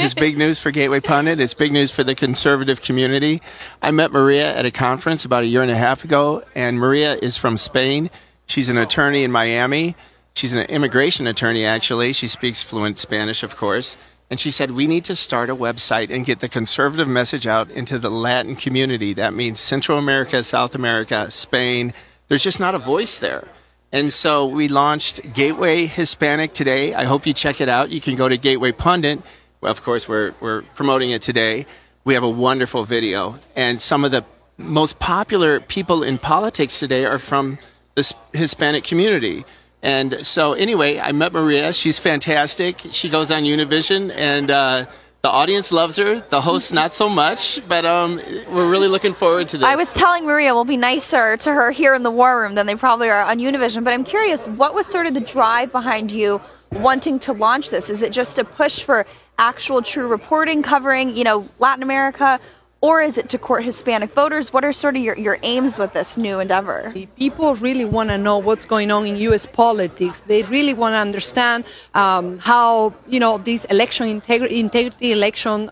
is big news for Gateway Pundit. It's big news for the conservative community. I met Maria at a conference about a year and a half ago, and Maria is from Spain. She's an attorney in Miami. She's an immigration attorney, actually. She speaks fluent Spanish, of course. And she said, we need to start a website and get the conservative message out into the Latin community. That means Central America, South America, Spain. There's just not a voice there. And so we launched Gateway Hispanic today. I hope you check it out. You can go to Gateway Pundit. Well, of course, we're promoting it today. We have a wonderful video. And some of the most popular people in politics today are from the Hispanic community. And so anyway, I met Maria. She's fantastic. She goes on Univision, and the audience loves her. The hosts not so much, but we're really looking forward to this. I was telling Maria we'll be nicer to her here in the War Room than they probably are on Univision, but I'm curious, what was sort of the drive behind you wanting to launch this? Is it just a push for actual true reporting covering, you know, Latin America, or is it to court Hispanic voters? What are sort of your aims with this new endeavor? People really want to know what's going on in U.S. politics. They really want to understand how, you know, these election integrity election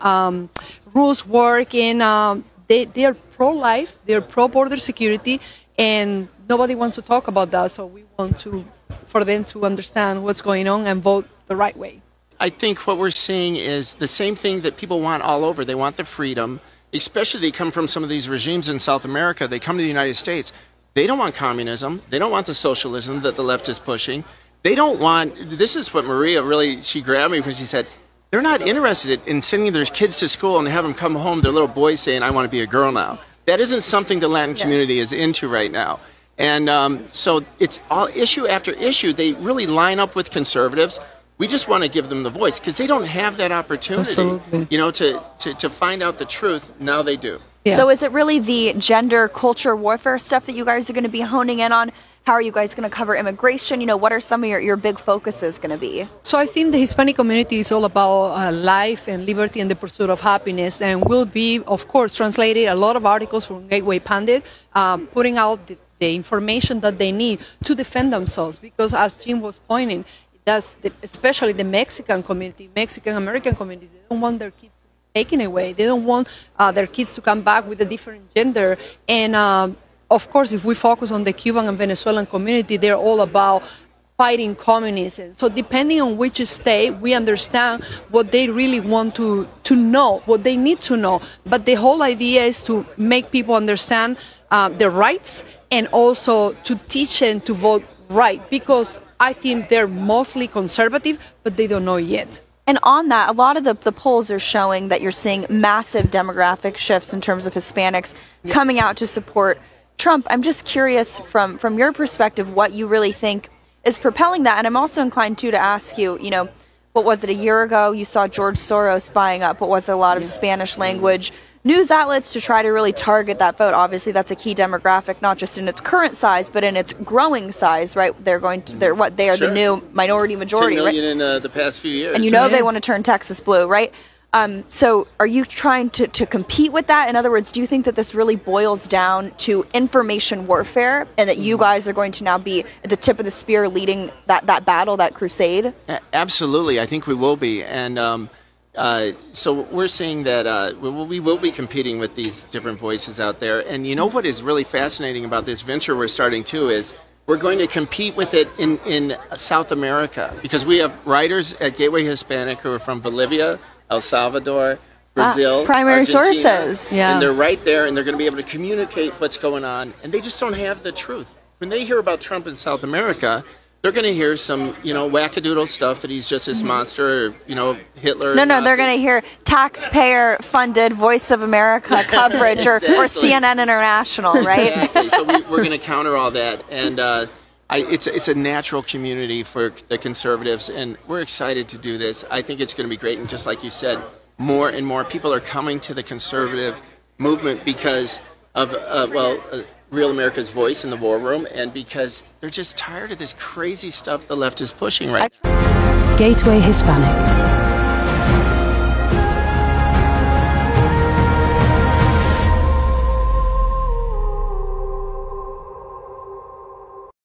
rules work. And they are pro-life, they're pro-border security, and nobody wants to talk about that. So we want for them to understand what's going on and vote the right way. I think what we're seeing is the same thing that people want all over. They want the freedom. Especially they come from some of these regimes in South America. They come to the United States. They don't want communism. They don't want the socialism that the left is pushing. They don't want, this is what Maria really, she grabbed me when she said, they're not interested in sending their kids to school and have them come home, their little boys saying, I want to be a girl now. That isn't something the Latin community is into right now. And so it's all issue after issue. They really line up with conservatives. We just want to give them the voice because they don't have that opportunity, you know, to find out the truth. Now they do. Yeah. So is it really the gender, culture, warfare stuff that you guys are going to be honing in on? How are you guys going to cover immigration? You know, what are some of your big focuses going to be? So I think the Hispanic community is all about life and liberty and the pursuit of happiness, and will be, of course, translated a lot of articles from Gateway Pundit, putting out the information that they need to defend themselves. Because as Jim was pointing, especially the Mexican community, Mexican-American community, they don't want their kids to be taken away. They don't want their kids to come back with a different gender. And, of course, if we focus on the Cuban and Venezuelan community, they're all about fighting communism. So depending on which state, we understand what they really want to know, what they need to know. But the whole idea is to make people understand their rights and also to teach them to vote right, because I think they're mostly conservative, but they don't know yet. And on that, a lot of the polls are showing that you're seeing massive demographic shifts in terms of Hispanics coming out to support Trump. I'm just curious from your perspective what you really think is propelling that. And I'm also inclined to ask you, you know, what was it, a year ago you saw George Soros buying up what was a lot of Spanish language news outlets to try to really target that vote. Obviously, that's a key demographic, not just in its current size, but in its growing size, right? They are the new minority majority, 10 million right? in the past few years. And you know they want to turn Texas blue, right? So are you trying to compete with that? In other words, do you think that this really boils down to information warfare and that you guys are going to now be at the tip of the spear leading that battle, that crusade? Absolutely. I think we will be. And so we're seeing that we will be competing with these different voices out there. And you know what is really fascinating about this venture we're starting too is we're going to compete with it in South America, because we have writers at Gateway Hispanic who are from Bolivia, El Salvador, Brazil, primary Argentina, sources. Yeah. And they're right there, and they're going to be able to communicate what's going on. And they just don't have the truth. When they hear about Trump in South America, they're going to hear some, you know, wackadoodle stuff that he's just this monster, or, you know, Hitler. No, they're going to hear taxpayer-funded Voice of America coverage or CNN International, right? Exactly. So we're going to counter all that. And it's a natural community for the conservatives, and we're excited to do this. I think it's going to be great. And just like you said, more and more people are coming to the conservative movement because of, Real America's Voice in the War Room, and because they're just tired of this crazy stuff the left is pushing right now. Gateway Hispanic.